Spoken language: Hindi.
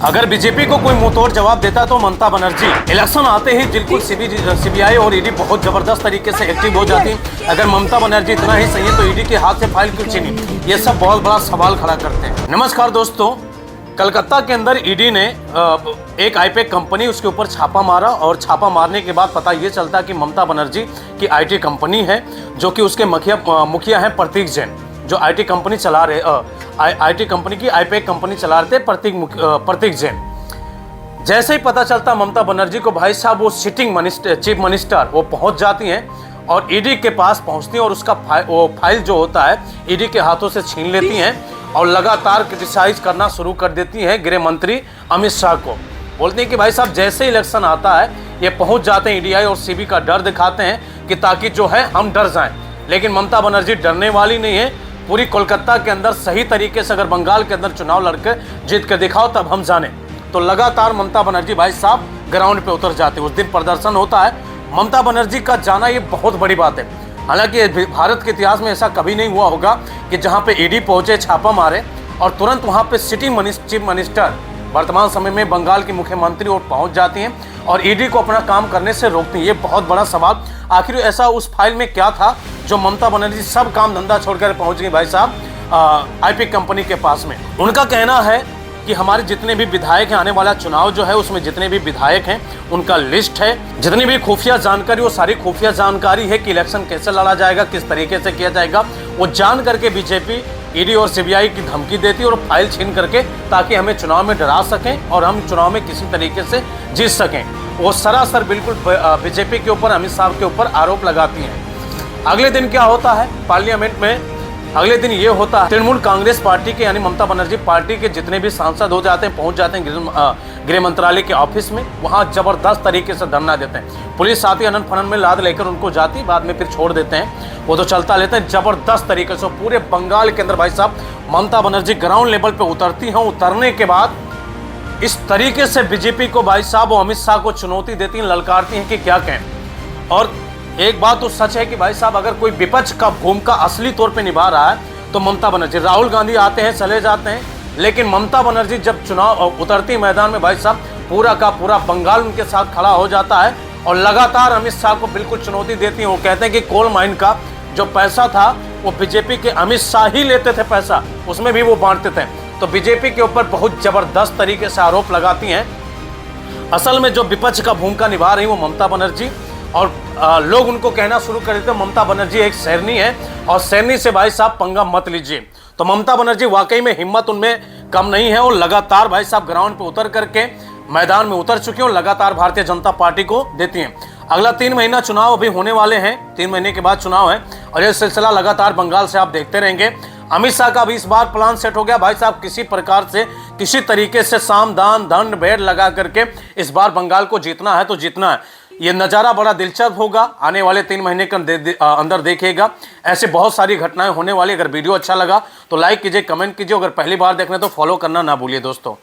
अगर बीजेपी को कोई मुंहतोड़ जवाब देता तो ममता बनर्जी। इलेक्शन आते ही बिल्कुल सीबीआई और ईडी बहुत जबरदस्त तरीके से एक्टिव हो जाती। अगर ममता बनर्जी इतना ही सही है तो ईडी के हाथ से फाइल क्यों छीनी? ये सब बहुत बड़ा सवाल खड़ा करते हैं। नमस्कार दोस्तों, कलकत्ता के अंदर ईडी ने एक आईपैक कंपनी उसके ऊपर छापा मारा और छापा मारने के बाद पता ये चलता कि ममता बनर्जी की आईटी कंपनी है, जो कि उसके मुखिया हैं प्रतीक जैन, जो आईटी कंपनी चला रहे आईटी कंपनी की आईपैक कंपनी चला रहे थे प्रतीक जैन। जैसे ही पता चलता ममता बनर्जी को, भाई साहब वो सिटिंग चीफ मिनिस्टर वो पहुंच जाती हैं और ईडी के पास पहुंचती हैं और उसका फाइल जो होता है ईडी के हाथों से छीन लेती हैं और लगातार क्रिटिसाइज करना शुरू कर देती हैं गृह मंत्री अमित शाह को। बोलते हैं कि भाई साहब जैसे इलेक्शन आता है ये पहुंच जाते हैं, ईडीआई और सीबी का डर दिखाते हैं कि ताकि जो है हम डर जाएं। लेकिन ममता बनर्जी डरने वाली नहीं है। पूरी कोलकाता के अंदर सही तरीके से अगर बंगाल के अंदर चुनाव लड़कर जीत कर दिखाओ तब हम जाने। तो लगातार ममता बनर्जी भाई साहब ग्राउंड पे उतर जाते हैं। उस दिन प्रदर्शन होता है, ममता बनर्जी का जाना ये बहुत बड़ी बात है। हालांकि भारत के इतिहास में ऐसा कभी नहीं हुआ होगा कि जहां पे ईडी पहुंचे, छापा मारे और तुरंत वहां पे सिटिंग चीफ मिनिस्टर वर्तमान समय में बंगाल की मुख्यमंत्री और पहुंच जाती हैं और ईडी को अपना काम करने से रोकती हैं। ये बहुत बड़ा सवाल, आखिर ऐसा उस फाइल में क्या था जो ममता बनर्जी सब काम धंधा छोड़कर पहुंच गई भाई साहब आईपैक कंपनी के पास में। उनका कहना है कि हमारे जितने भी विधायक हैं, आने वाला चुनाव जो है उसमें जितने भी विधायक हैं उनका लिस्ट है, जितनी भी खुफिया जानकारी वो सारी खुफिया जानकारी है कि इलेक्शन कैसे लड़ा जाएगा, किस तरीके से किया जाएगा, वो जान करके बीजेपी ईडी और सीबीआई की धमकी देती और फाइल छीन करके ताकि हमें चुनाव में डरा सकें और हम चुनाव में किसी तरीके से जीत सकें। वो सरासर बिल्कुल बीजेपी के ऊपर, अमित शाह के ऊपर आरोप लगाती हैं। अगले दिन क्या होता है पार्लियामेंट में? अगले दिन ये होता है तृणमूल कांग्रेस पार्टी के यानी ममता बनर्जी पार्टी के जितने भी सांसद हो जाते हैं, पहुंच जाते हैं गृह मंत्रालय के ऑफिस में। वहां जबरदस्त तरीके से धरना देते हैं। पुलिस साथ ही अनंत फनन में लाद लेकर उनको जाती, बाद में फिर छोड़ देते हैं, वो तो चलता लेते हैं। जबरदस्त तरीके से पूरे बंगाल के अंदर भाई साहब ममता बनर्जी ग्राउंड लेवल पे उतरती हैं। उतरने के बाद इस तरीके से बीजेपी को भाई साहब वो अमित शाह को चुनौती देती हैं, ललकारती हैं कि क्या कहें। और एक बात तो सच है कि भाई साहब अगर कोई विपक्ष का भूमिका असली तौर पे निभा रहा है तो ममता बनर्जी। राहुल गांधी आते हैं चले जाते हैं, लेकिन ममता बनर्जी जब चुनाव उतरती मैदान में भाई साहब पूरा का पूरा बंगाल उनके साथ खड़ा हो जाता है और लगातार अमित शाह को बिल्कुल चुनौती देती है। वो कहते हैं कि कोल माइन का जो पैसा था वो बीजेपी के अमित शाह ही लेते थे पैसा, उसमें भी वो बांटते थे। तो बीजेपी के ऊपर बहुत जबरदस्त तरीके से आरोप लगाती हैं। असल में जो विपक्ष का भूमिका निभा रही वो ममता बनर्जी, और लोग उनको कहना शुरू कर देते ममता बनर्जी एक शेरनी है और शेरनी से भाई साहब पंगा मत लीजिए। तो ममता बनर्जी वाकई में हिम्मत उनमें कम नहीं है और लगातार भाई साहब ग्राउंड पे उतर करके मैदान में उतर चुकी हैं और लगातार भारतीय जनता पार्टी को देती हैं। अगला 3 महीना चुनाव अभी होने वाले हैं, 3 महीने के बाद चुनाव है और यह सिलसिला लगातार बंगाल से आप देखते रहेंगे। अमित शाह का भी इस बार प्लान सेट हो गया भाई साहब, किसी प्रकार से किसी तरीके से साम दान दंड भेद लगा करके इस बार बंगाल को जीतना है तो जीतना है। ये नज़ारा बड़ा दिलचस्प होगा, आने वाले 3 महीने के अंदर देखिएगा। ऐसे बहुत सारी घटनाएं होने वाली। अगर वीडियो अच्छा लगा तो लाइक कीजिए, कमेंट कीजिए। अगर पहली बार देखना तो फॉलो करना ना भूलिए दोस्तों।